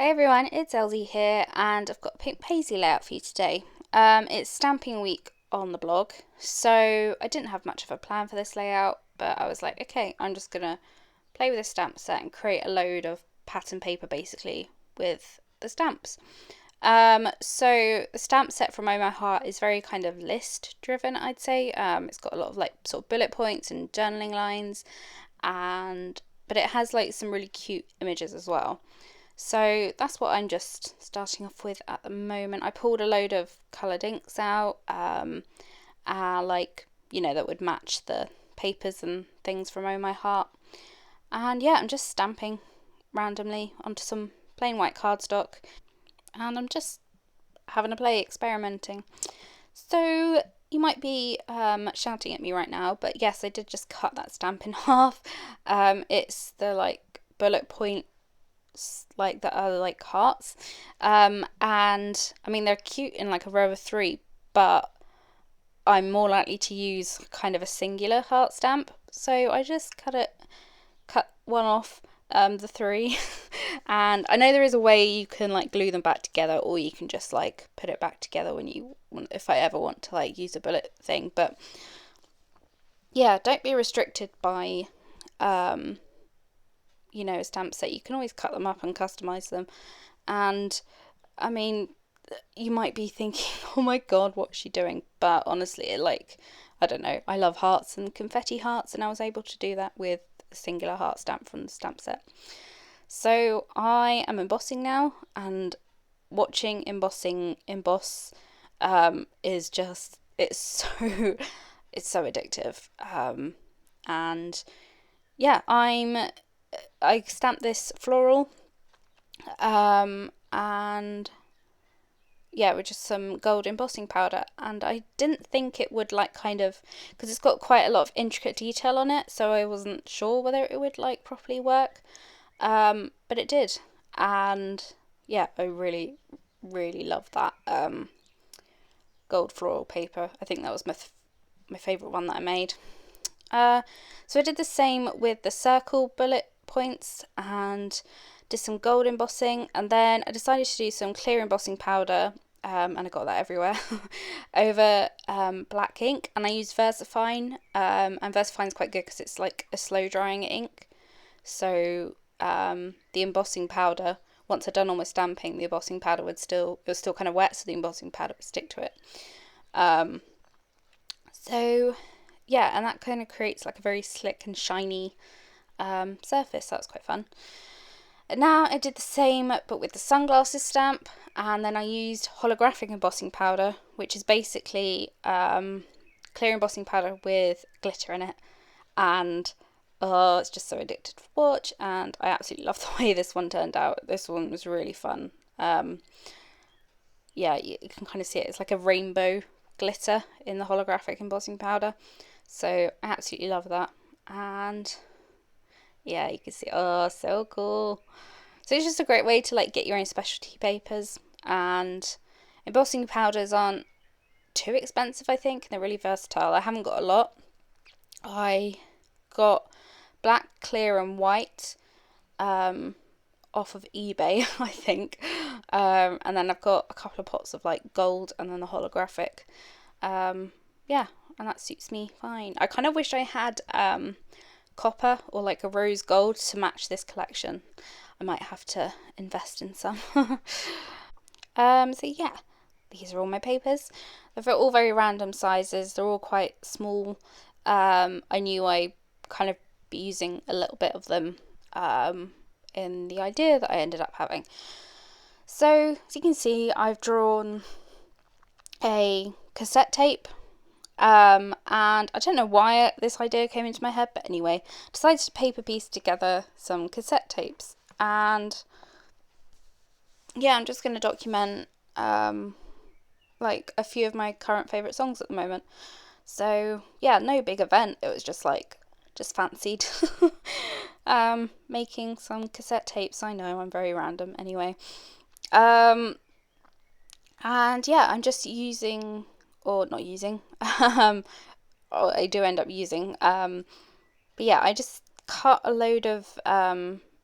Hey everyone, it's Elsie here, and I've got a pink paisley layout for you today. It's stamping week on the blog, so I didn't have much of a plan for this layout, but I was like, okay, I'm just gonna play with this stamp set and create a load of pattern paper basically with the stamps. So the stamp set from Oh My Heart is very kind of list driven, I'd say. It's got a lot of like sort of bullet points and journaling lines, and but it has like some really cute images as well. So that's what I'm just starting off with at the moment. I pulled a load of coloured inks out, that would match the papers and things from Oh My Heart. And yeah, I'm just stamping randomly onto some plain white cardstock, and I'm just having a play, experimenting. So you might be shouting at me right now, but yes, I did just cut that stamp in half. It's the like bullet point like that are like hearts, and I mean they're cute in like a row of three, but I'm more likely to use kind of a singular heart stamp, so I just cut one off, the three. And I know there is a way you can like glue them back together, or you can just like put it back together when you want, if I ever want to like use a bullet thing. But yeah, don't be restricted by a stamp set. You can always cut them up and customize them. And I mean, you might be thinking, oh my god, what's she doing? But honestly, I don't know, I love hearts and confetti hearts, and I was able to do that with a singular heart stamp from the stamp set. So I am embossing now, and watching Embossing emboss is just, it's so it's so addictive. And yeah, I stamped this floral, and yeah, with just some gold embossing powder, and I didn't think it would like kind of, because it's got quite a lot of intricate detail on it, so I wasn't sure whether it would like properly work, but it did. And yeah, I really really love that gold floral paper. I think that was my favourite one that I made. So I did the same with the circle bullet points and did some gold embossing, and then I decided to do some clear embossing powder, and I got that everywhere, over black ink, and I used VersaFine, and VersaFine's quite good because it's like a slow drying ink. So the embossing powder, once I'd done all my stamping, the embossing powder it was still kind of wet, so the embossing powder would stick to it. So yeah, and that kind of creates like a very slick and shiny surface. That was quite fun. And now I did the same but with the sunglasses stamp, and then I used holographic embossing powder, which is basically clear embossing powder with glitter in it. And oh, it's just so addictive to watch, and I absolutely love the way this one turned out. This one was really fun. Yeah, you can kind of see it. It's like a rainbow glitter in the holographic embossing powder. So I absolutely love that. And yeah, you can see, oh, so cool. So it's just a great way to like get your own specialty papers, and embossing powders aren't too expensive, I think. They're really versatile. I haven't got a lot. I got black, clear and white off of eBay, I think. And then I've got a couple of pots of like gold and then the holographic. Yeah, and that suits me fine. I kind of wish I had copper or like a rose gold to match this collection. I might have to invest in some. So yeah, these are all my papers. They're all very random sizes. They're all quite small. I knew I kind of be using a little bit of them in the idea that I ended up having. So as you can see, I've drawn a cassette tape, and I don't know why this idea came into my head, but anyway, decided to paper piece together some cassette tapes. And yeah, I'm just going to document like a few of my current favourite songs at the moment. So yeah, no big event. It was just fancied making some cassette tapes. I know, I'm very random anyway. And yeah, I'm just using, or not using, or I do end up using, but yeah, I just cut a load of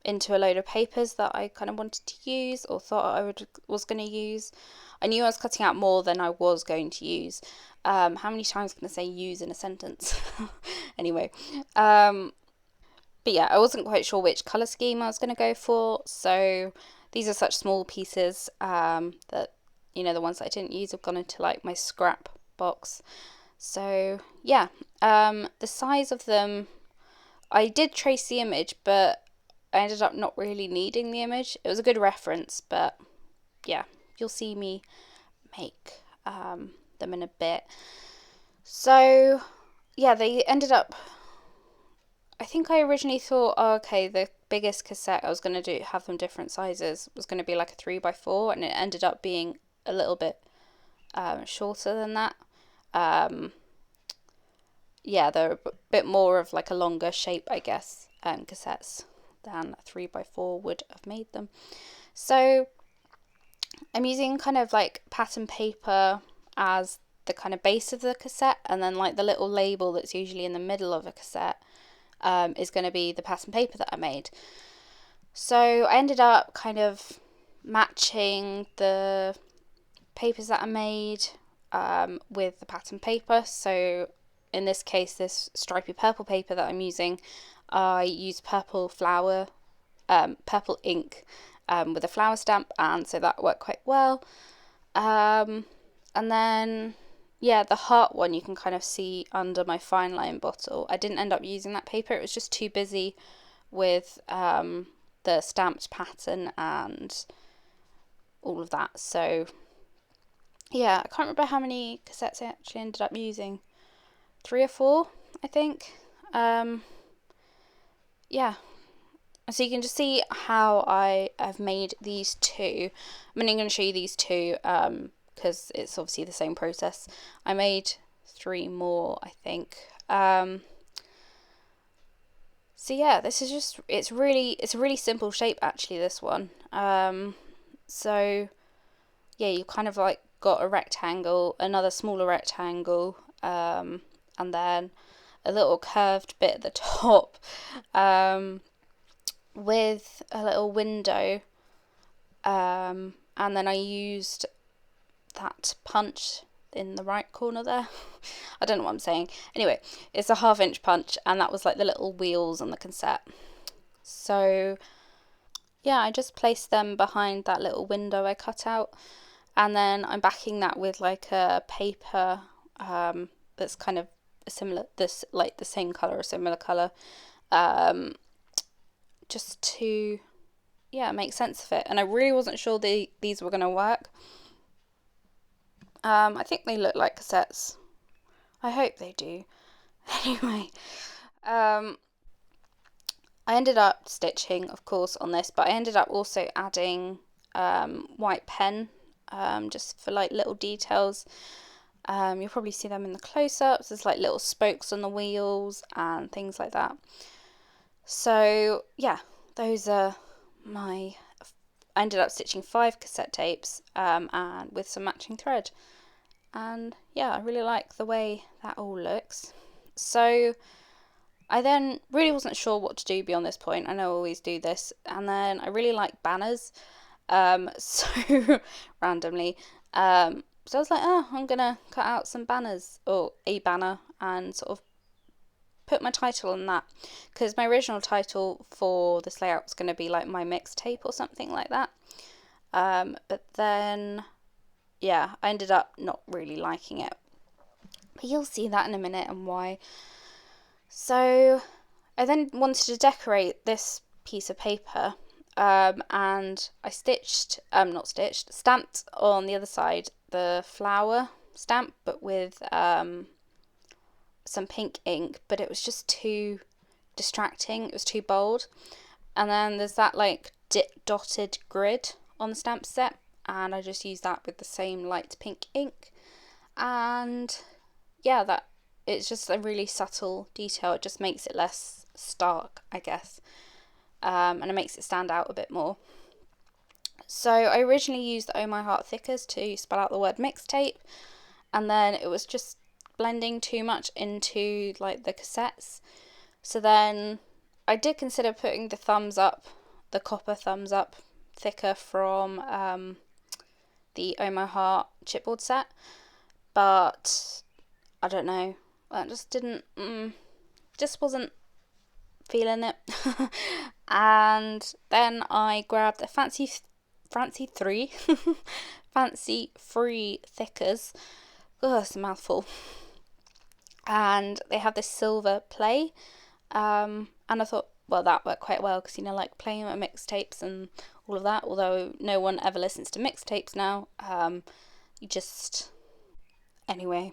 into a load of papers that I kind of wanted to use or thought I was going to use. I knew I was cutting out more than I was going to use. How many times can I say use in a sentence? Anyway, but yeah, I wasn't quite sure which colour scheme I was going to go for, so these are such small pieces that, the ones that I didn't use have gone into like my scrap box. So yeah, the size of them, I did trace the image, but I ended up not really needing the image. It was a good reference, but yeah, you'll see me make them in a bit. So yeah, they ended up, I think I originally thought, oh, okay, the biggest cassette I was going to have them different sizes, was going to be like a 3x4, and it ended up being a little bit shorter than that. Yeah, they're a bit more of like a longer shape, I guess, cassettes than a 3x4 would have made them. So I'm using kind of like pattern paper as the kind of base of the cassette, and then like the little label that's usually in the middle of a cassette is going to be the pattern paper that I made. So I ended up kind of matching the papers that I made with the pattern paper. So in this case, this stripy purple paper that I'm using, I used purple ink with a flower stamp, and so that worked quite well. And then yeah, the heart one you can kind of see under my fine line bottle. I didn't end up using that paper. It was just too busy with the stamped pattern and all of that. So yeah, I can't remember how many cassettes I actually ended up using. 3 or 4, I think. Yeah. So you can just see how I have made these two. I'm only going to show you these two because it's obviously the same process. I made 3 more, I think. So yeah, this is just, it's a really simple shape actually, this one. So yeah, you kind of like got a rectangle, another smaller rectangle, and then a little curved bit at the top, with a little window, and then I used that punch in the right corner there. I don't know what I'm saying. Anyway, it's a 1/2 inch punch, and that was like the little wheels on the cassette. So yeah, I just placed them behind that little window I cut out, and then I'm backing that with like a paper that's kind of similar, this like the same color or similar color, just to make sense of it. And I really wasn't sure these were gonna work. I think they look like cassettes. I hope they do. Anyway, I ended up stitching, of course, on this, but I ended up also adding white pen, just for like little details. You'll probably see them in the close-ups. There's like little spokes on the wheels and things like that. So yeah, those are I ended up stitching 5 cassette tapes and with some matching thread. And yeah, I really like the way that all looks. So I then really wasn't sure what to do beyond this point. I know I always do this. And then I really like banners. So randomly. So I was like, oh, I'm going to cut out some banners, or a banner, and sort of put my title on that. Because my original title for this layout was going to be like my mixtape or something like that. But then, yeah, I ended up not really liking it. But you'll see that in a minute and why. So I then wanted to decorate this piece of paper, and I stamped on the other side the flower stamp, but with some pink ink, but it was just too distracting. It was too bold. And then there's that like dotted grid on the stamp set, and I just used that with the same light pink ink. And yeah, that it's just a really subtle detail. It just makes it less stark, I guess, and it makes it stand out a bit more. So I originally used the Oh My Heart thickers to spell out the word mixtape, and then it was just blending too much into like the cassettes. So then I did consider putting the thumbs up the copper thumbs up thicker from the Oh My Heart chipboard set, but I don't know, I just didn't, just wasn't feeling it. And then I grabbed the fancy free thickers. Oh, it's a mouthful. And they have this silver play, and I thought, well, that worked quite well because, you know, like playing with mixtapes and all of that, although no one ever listens to mixtapes now. Anyway,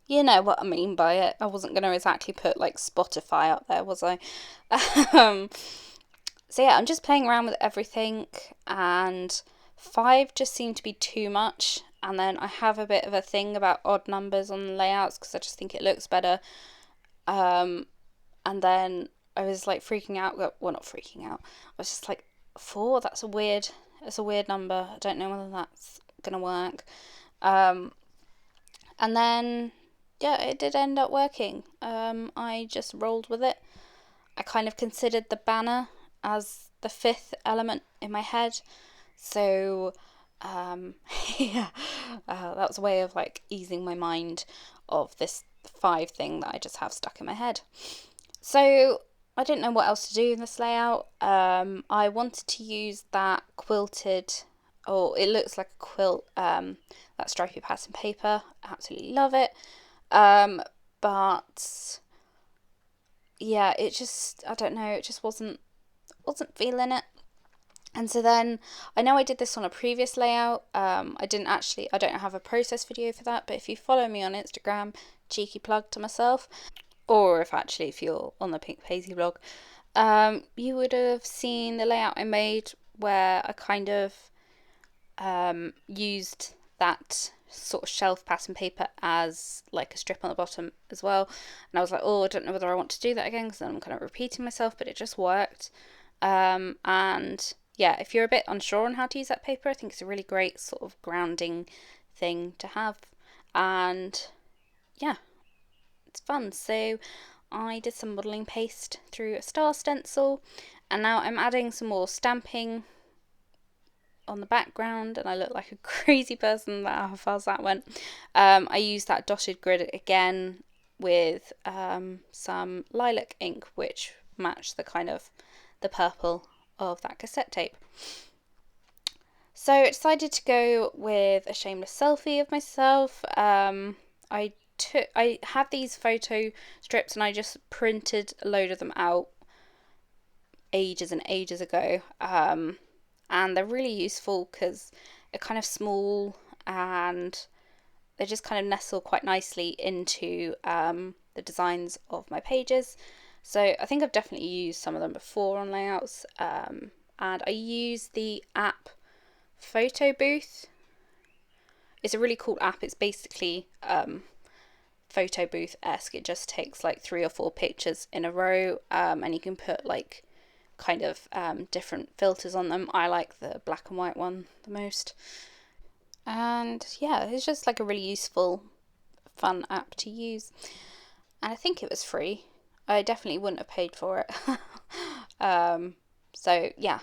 you know what I mean by it. I wasn't going to exactly put like Spotify up there, was I? So yeah, I'm just playing around with everything, and 5 just seemed to be too much. And then I have a bit of a thing about odd numbers on the layouts because I just think it looks better. And then I was like freaking out. Well, not freaking out. I was just like, 4. That's a weird number. I don't know whether that's gonna work. And then yeah, it did end up working. I just rolled with it. I kind of considered the banner as the 5th element in my head. So yeah, that was a way of like easing my mind of this 5 thing that I just have stuck in my head. So I didn't know what else to do in this layout. I wanted to use that quilted, or it looks like a quilt, that stripy pattern paper. Absolutely love it. But yeah, it just, I don't know, it just wasn't feeling it. And so then, I know I did this on a previous layout. I don't have a process video for that, but if you follow me on Instagram, cheeky plug to myself, or if you're on the Pink Paisley blog, you would have seen the layout I made where I kind of used that sort of shelf pattern paper as like a strip on the bottom as well. And I was like, oh, I don't know whether I want to do that again because then I'm kind of repeating myself, but it just worked. And yeah, if you're a bit unsure on how to use that paper, I think it's a really great sort of grounding thing to have. And yeah, it's fun. So I did some modelling paste through a star stencil, and now I'm adding some more stamping on the background, and I look like a crazy person about how fast that went. I used that dotted grid again with some lilac ink, which matched the kind of the purple of that cassette tape. So I decided to go with a shameless selfie of myself. I had these photo strips and I just printed a load of them out ages and ages ago. And they're really useful because they're kind of small and they just kind of nestle quite nicely into the designs of my pages. So I think I've definitely used some of them before on layouts. And I use the app Photo Booth. It's a really cool app. It's basically photo booth-esque. It just takes like 3 or 4 pictures in a row, and you can put like kind of different filters on them. I like the black and white one the most. And yeah, it's just like a really useful, fun app to use. And I think it was free. I definitely wouldn't have paid for it. So yeah.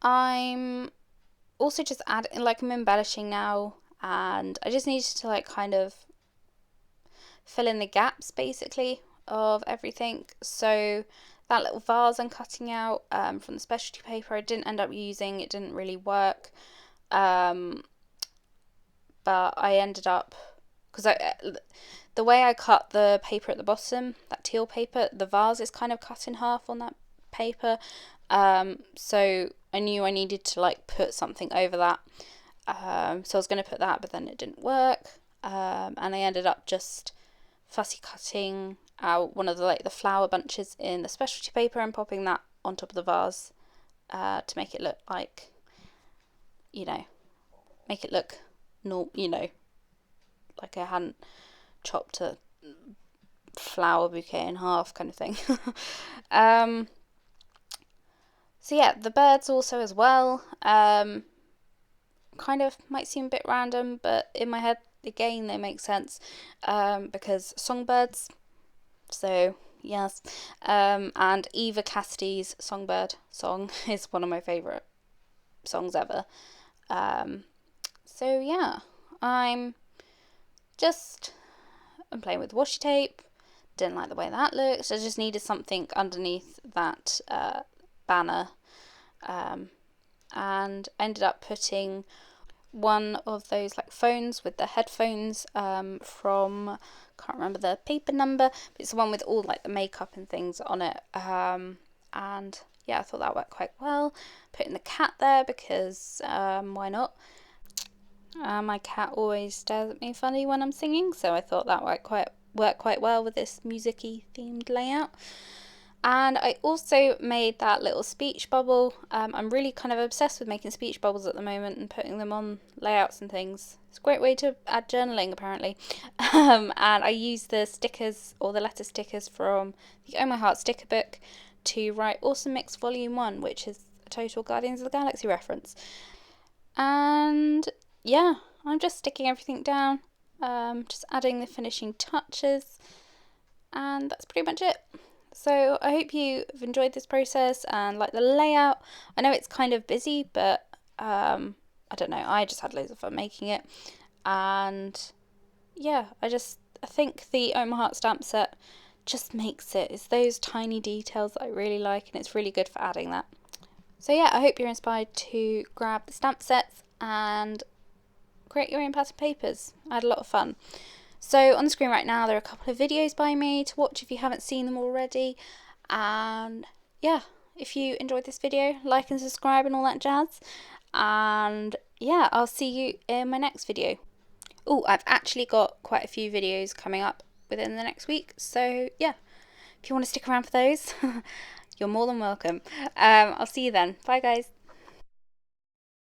I'm also just adding, like, I'm embellishing now, and I just needed to like kind of fill in the gaps basically of everything. So that little vase I'm cutting out from the specialty paper, I didn't end up using. It didn't really work, but I ended up, because the way I cut the paper at the bottom, that teal paper, the vase is kind of cut in half on that paper, so I knew I needed to like put something over that, so I was going to put that, but then it didn't work, and I ended up just fussy cutting out one of the flower bunches in the specialty paper and popping that on top of the vase, to make it look like, make it look like I hadn't chopped a flower bouquet in half kind of thing. So yeah, the birds also as well, kind of might seem a bit random, but in my head again they make sense, because songbirds. So Yes. And Eva Cassidy's Songbird song is one of my favourite songs ever. So yeah, I'm playing with washi tape. Didn't like the way that looks. I just needed something underneath that banner, and ended up putting one of those like phones with the headphones from, can't remember the paper number, but it's the one with all like the makeup and things on it. And yeah, I thought that worked quite well. Putting the cat there because why not? My cat always stares at me funny when I'm singing, so I thought that worked quite well with this music-y themed layout. And I also made that little speech bubble. I'm really kind of obsessed with making speech bubbles at the moment and putting them on layouts and things. It's a great way to add journaling, apparently. And I used the stickers, or the letter stickers from the Oh My Heart sticker book to write Awesome Mix Volume 1, which is a total Guardians of the Galaxy reference. And yeah, I'm just sticking everything down, just adding the finishing touches, and that's pretty much it. So I hope you've enjoyed this process and like the layout. I know it's kind of busy, but I don't know, I just had loads of fun making it. And yeah, I think the Oh My Heart stamp set just makes it. It's those tiny details that I really like, and it's really good for adding that. So yeah, I hope you're inspired to grab the stamp sets and create your own pattern papers. I had a lot of fun. So on the screen right now there are a couple of videos by me to watch if you haven't seen them already. And yeah, if you enjoyed this video, like and subscribe and all that jazz. And yeah, I'll see you in my next video. Oh, I've actually got quite a few videos coming up within the next week. So yeah, if you want to stick around for those, you're more than welcome. I'll see you then. Bye guys.